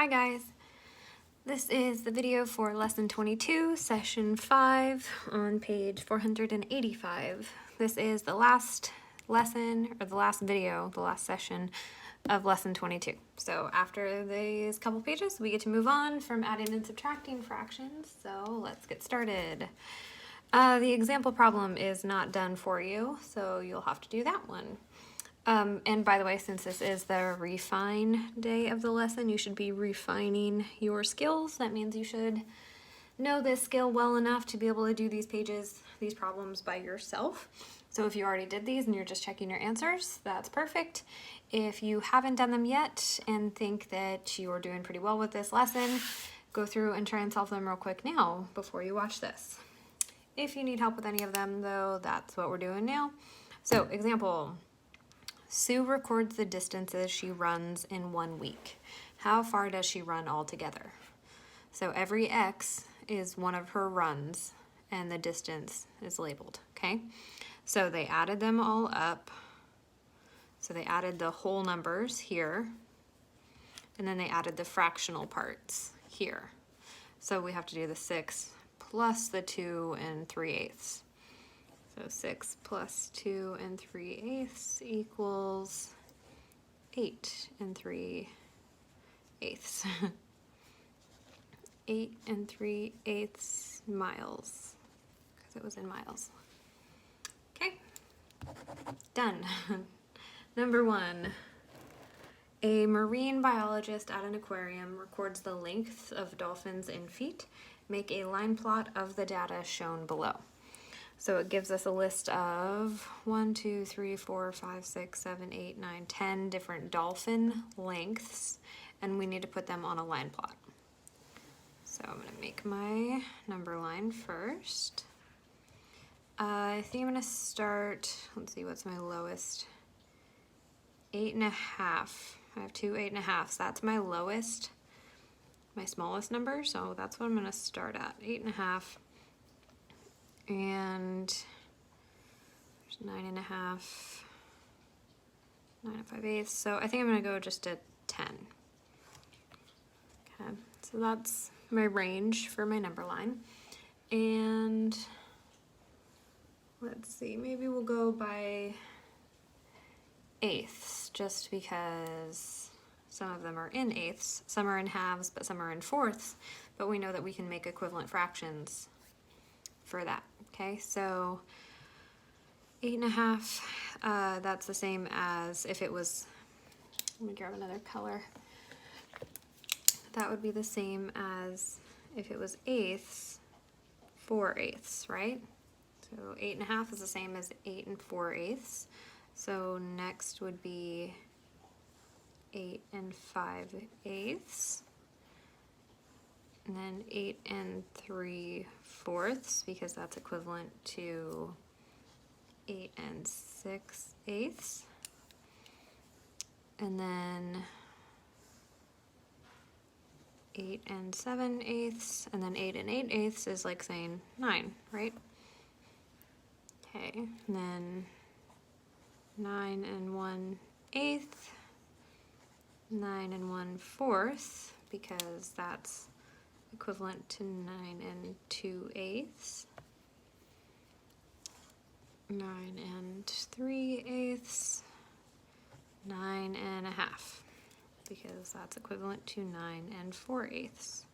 Hi guys, this is the video for lesson 22, session 5 on page 485. This is the last lesson, or the last video, the last session of lesson 22. So after these couple pages, we get to move on from adding and subtracting fractions. So let's get started. The example problem is not done for you, so you'll have to do that one. And by the way, since this is the refine day of the lesson, you should be refining your skills. That means you should know this skill well enough to be able to do these problems by yourself. So if you already did these and you're just checking your answers, that's perfect. If you haven't done them yet and think that you're doing pretty well with this lesson, go through and try and solve them real quick now before you watch this. If you need help with any of them though, that's what we're doing now. So example. Sue records the distances she runs in 1 week. How far does she run altogether? So every X is one of her runs and the distance is labeled, okay? So they added them all up. So they added the whole numbers here and then they added the fractional parts here. So we have to do the 6 plus the 2 3/8. So 6 plus 2 3/8 equals 8 3/8. 8 3/8 miles, because it was in miles. Okay, done. Number 1. A marine biologist at an aquarium records the length of dolphins in feet. Make a line plot of the data shown below. So it gives us a list of 1, 2, 3, 4, 5, 6, 7, 8, 9, 10 different dolphin lengths, and we need to put them on a line plot. So I'm going to make my number line first. I think I'm going to start, let's see, what's my lowest? 8.5. I have two 8.5s. That's my lowest, my smallest number, so that's what I'm going to start at, 8.5. And there's 9.5, 9 5/8. So I think I'm going to go just to 10. Okay, so that's my range for my number line. And let's see, maybe we'll go by eighths, just because some of them are in eighths, some are in halves, but some are in fourths. But we know that we can make equivalent fractions for that. Okay, so 8.5, that's the same as if it was, let me grab another color. That would be the same as if it was eighths, 4/8, right? So 8.5 is the same as 8 4/8. So next would be 8 5/8. And then 8 3/4, because that's equivalent to 8 6/8. And then 8 7/8, and then 8 8/8 is like saying 9, right? Okay, and then 9 1/8, 9 1/4, because that's equivalent to 9 2/8, 9 3/8, 9.5, because that's equivalent to 9 4/8,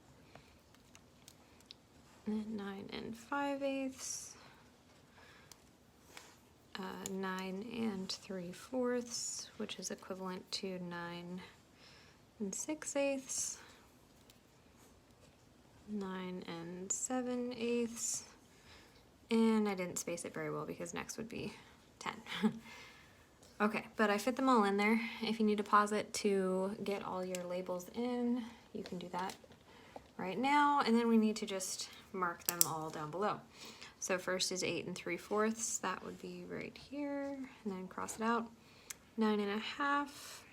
and then 9 5/8, 9 3/4, which is equivalent to 9 6/8. 9 7/8, and I didn't space it very well because next would be 10. Okay, but I fit them all in there. If you need to pause it to get all your labels in, you can do that right now, and then we need to just mark them all down below. So first is 8 3/4, that would be right here, and then cross it out. 9.5,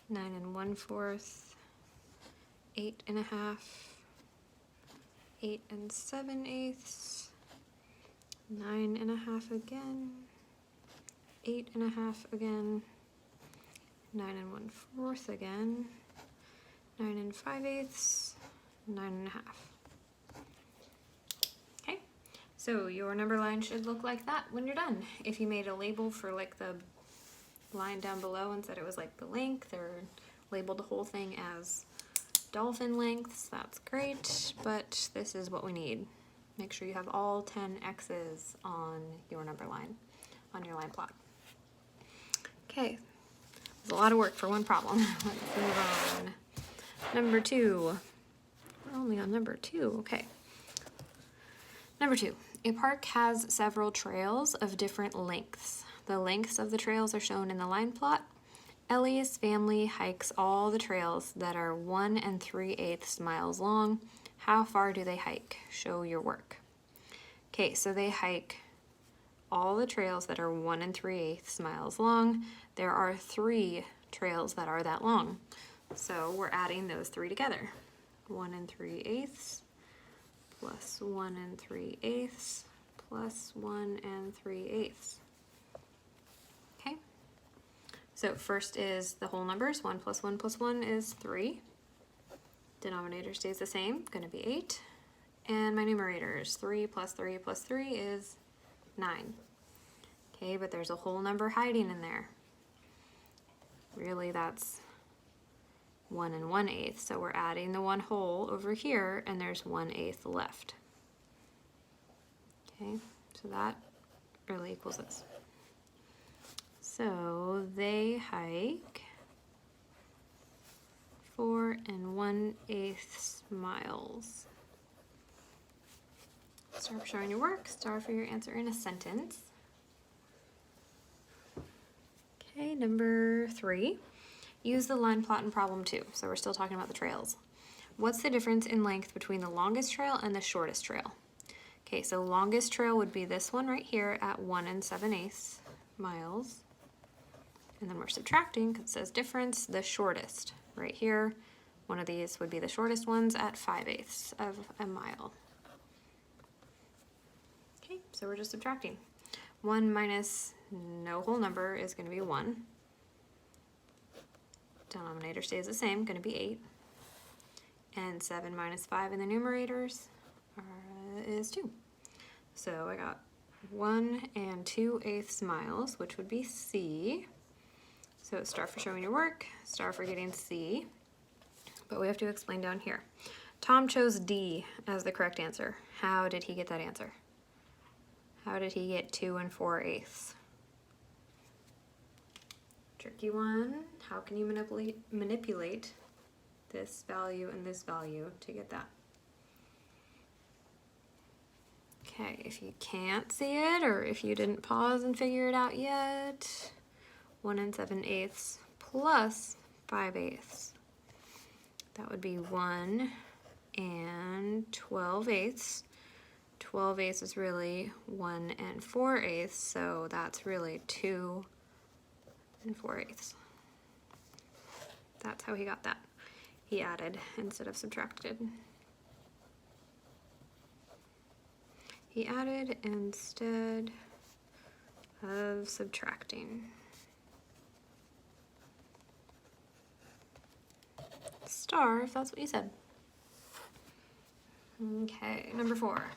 9 1/4, 8.5, 8 7/8, 9.5 again, 8.5 again, 9 1/4 again, 9 5/8, 9 1/2. Okay, so your number line should look like that when you're done. If you made a label for like the line down below and said it was like the length, or labeled the whole thing as dolphin lengths, that's great, but this is what we need. Make sure you have all 10 X's on your number line, on your line plot. Okay, it's a lot of work for one problem. Let's move on. Number 2. We're only on number 2, okay. Number 2, a park has several trails of different lengths. The lengths of the trails are shown in the line plot. Ellie's family hikes all the trails that are 1 3/8 miles long. How far do they hike? Show your work. Okay, so they hike all the trails that are 1 3/8 miles long. There are 3 trails that are that long. So we're adding those 3 together. 1 3/8 plus 1 3/8 plus 1 3/8. Okay. So first is the whole numbers. 1 plus 1 plus 1 is 3. Denominator stays the same, going to be 8. And my numerator is 3 plus 3 plus 3 is 9. Okay, but there's a whole number hiding in there. Really, that's 1 1/8. So we're adding the 1 whole over here, and there's 1/8 left. Okay, so that really equals this. So they hike 4 1/8 miles. Start showing your work. Star for your answer in a sentence. Okay, number 3. Use the line plot in problem 2. So we're still talking about the trails. What's the difference in length between the longest trail and the shortest trail? Okay, so longest trail would be this one right here at 1 7/8 miles. And then we're subtracting because it says difference, the shortest. Right here, one of these would be the shortest ones at 5/8 of a mile. Okay, so we're just subtracting. 1 minus no whole number is going to be 1. Denominator stays the same, going to be 8. And 7 minus 5 in the numerators is 2. So I got 1 2/8 miles, which would be C. So star for showing your work, star for getting C. But we have to explain down here. Tom chose D as the correct answer. How did he get that answer? How did he get 2 4/8? Tricky one. How can you manipulate this value and this value to get that? Okay, if you can't see it, or if you didn't pause and figure it out yet, 1 7/8 plus 5/8. That would be 1 12/8. 12/8 is really 1 4/8, so that's really 2 4/8. That's how he got that. He added instead of subtracted. He added instead of subtracting. Star if that's what you said. Okay, number 4.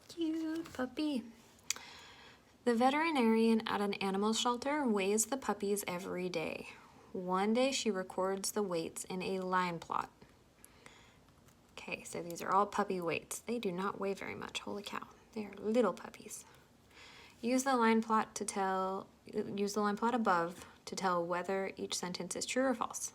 Cute puppy. The veterinarian at an animal shelter weighs the puppies every day. One day she records the weights in a line plot. Okay, so these are all puppy weights. They do not weigh very much. Holy cow. They are little puppies. Use the line plot above to tell whether each sentence is true or false.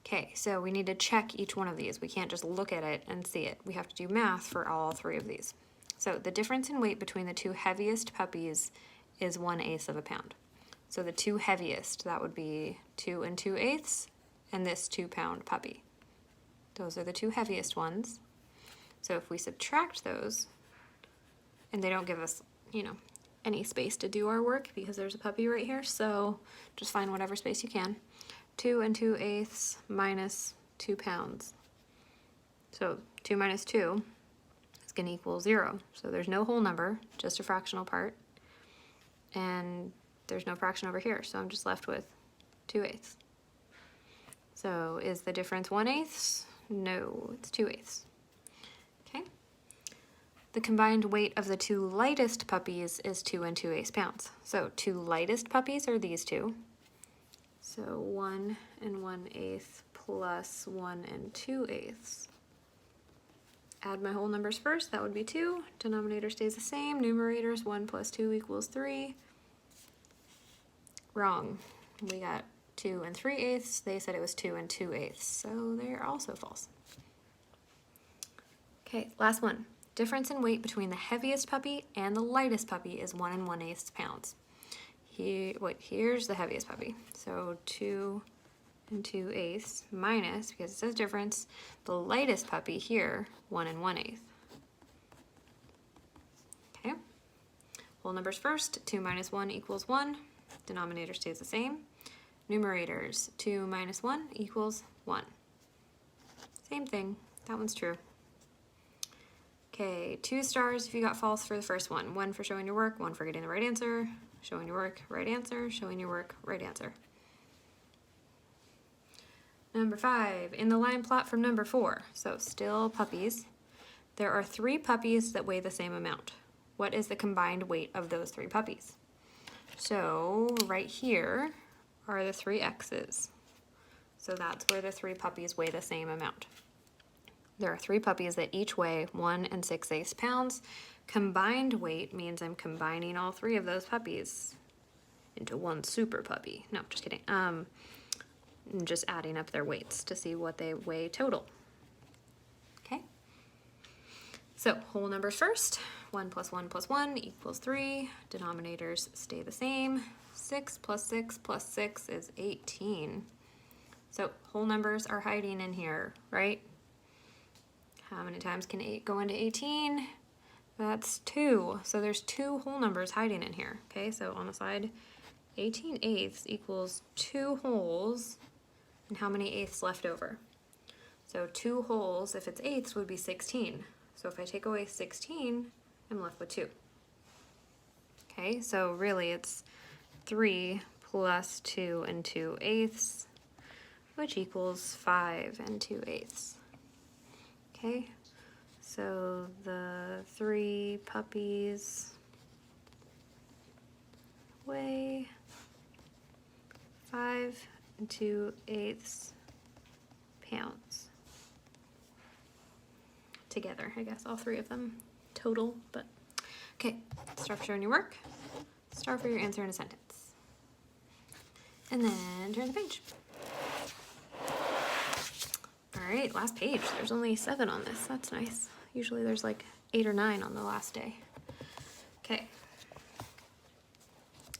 Okay, so we need to check each one of these. We can't just look at it and see it. We have to do math for all 3 of these. So the difference in weight between the 2 heaviest puppies is 1/8 of a pound. So the 2 heaviest, that would be 2 2/8, and this 2-pound puppy. Those are the 2 heaviest ones. So if we subtract those, and they don't give us, any space to do our work because there's a puppy right here, so just find whatever space you can. 2 2/8 minus 2 pounds. So 2 minus 2 is going to equal 0. So there's no whole number, just a fractional part. And there's no fraction over here, so I'm just left with 2/8. So is the difference 1/8? No, it's 2/8. Okay. The combined weight of the two lightest puppies is 2 2/8 pounds. So two lightest puppies are these two. So 1 1/8 plus 1 2/8. Add my whole numbers first, that would be 2. Denominator stays the same. Numerators 1 plus 2 equals 3. Wrong. We got 2 3/8. They said it was 2 2/8. So they're also false. Okay, last one. Difference in weight between the heaviest puppy and the lightest puppy is 1 1/8 pounds. Here's the heaviest puppy. So 2 2/8 minus, because it says difference, the lightest puppy here, 1 1/8. Okay. Whole numbers first. 2 minus 1 equals 1. Denominator stays the same. Numerators, 2 minus 1 equals 1. Same thing. That one's true. Okay, 2 stars if you got false for the first one. 1 for showing your work, 1 for getting the right answer. Showing your work, right answer. Showing your work, right answer. Number 5, in the line plot from number 4, so still puppies, there are 3 puppies that weigh the same amount. What is the combined weight of those 3 puppies? So right here are the 3 X's. So that's where the 3 puppies weigh the same amount. There are 3 puppies that each weigh 1 6/8 pounds. Combined weight means I'm combining all 3 of those puppies into one super puppy. No, just kidding. I'm just adding up their weights to see what they weigh total. Okay? So whole numbers first. 1 plus 1 plus 1 equals 3. Denominators stay the same. 6 plus 6 plus 6 is 18. So whole numbers are hiding in here, right? How many times can 8 go into 18? That's 2. So there's 2 whole numbers hiding in here. Okay, so on the side, 18/8 equals 2 wholes. And how many eighths left over? So 2 wholes, if it's eighths, would be 16. So if I take away 16, I'm left with 2. Okay, so really it's 3 plus 2 2/8, which equals 5 2/8. Okay, so the 3 puppies weigh 5 2/8 pounds. Together, I guess, all 3 of them total, but okay, star for showing your work, star for your answer in a sentence. And then turn the page. All right, last page. There's only 7 on this. That's nice. Usually there's like 8 or 9 on the last day. Okay.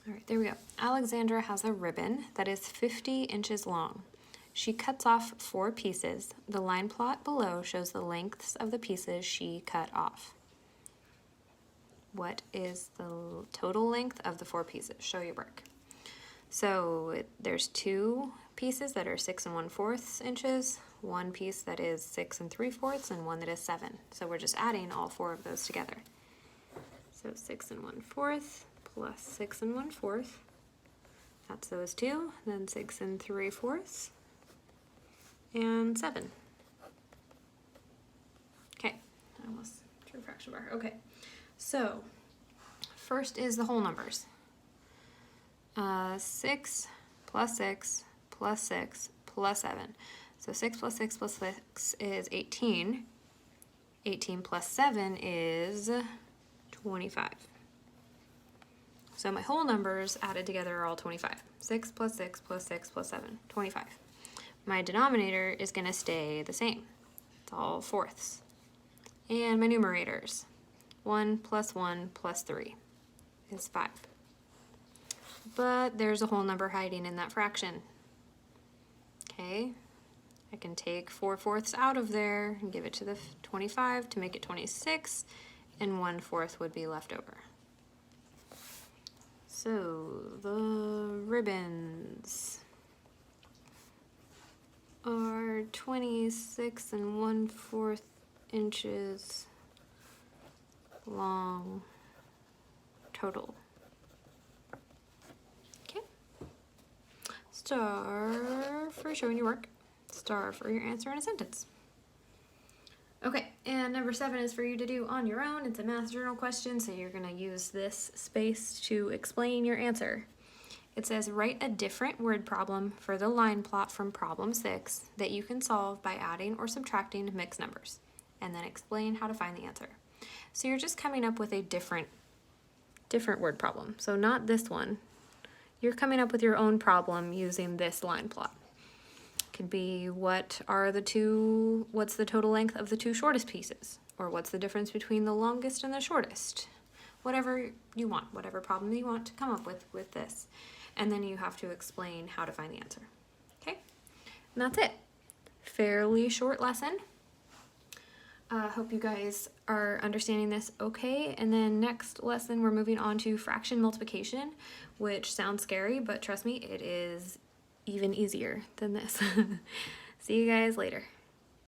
All right, there we go. Alexandra has a ribbon that is 50 inches long. She cuts off 4 pieces. The line plot below shows the lengths of the pieces she cut off. What is the total length of the 4 pieces? Show your work. So there's 2 pieces that are 6 1/4 inches, 1 piece that is 6 3/4, and 1 that is 7. So we're just adding all 4 of those together. So 6 1/4 plus 6 1/4. That's those 2. Then 6 3/4 and 7. Okay, I almost drew a fraction bar. Okay, so first is the whole numbers. 6 plus 6 plus 6 plus 7. So 6 plus 6 plus 6 is 18. 18 plus 7 is 25. So my whole numbers added together are all 25. 6 plus 6 plus 6 plus 7, 25. My denominator is going to stay the same. It's all fourths. And my numerators, 1 plus 1 plus 3 is 5. But there's a whole number hiding in that fraction. Okay, I can take 4/4 out of there and give it to the 25 to make it 26, and 1/4 would be left over. So the ribbons are 26 1/4 inches long total. star for showing your work, star for your answer in a sentence. Okay, and number 7 is for you to do on your own. It's a math journal question, so you're going to use this space to explain your answer. It says, write a different word problem for the line plot from problem 6 that you can solve by adding or subtracting mixed numbers, and then explain how to find the answer. So you're just coming up with a different word problem. So not this one. You're coming up with your own problem using this line plot. Could be what's the total length of the 2 shortest pieces? Or what's the difference between the longest and the shortest? Whatever you want, whatever problem you want to come up with this. And then you have to explain how to find the answer. Okay? And that's it. Fairly short lesson. Hope you guys are understanding this okay. And then next lesson, we're moving on to fraction multiplication, which sounds scary, but trust me, it is even easier than this. See you guys later.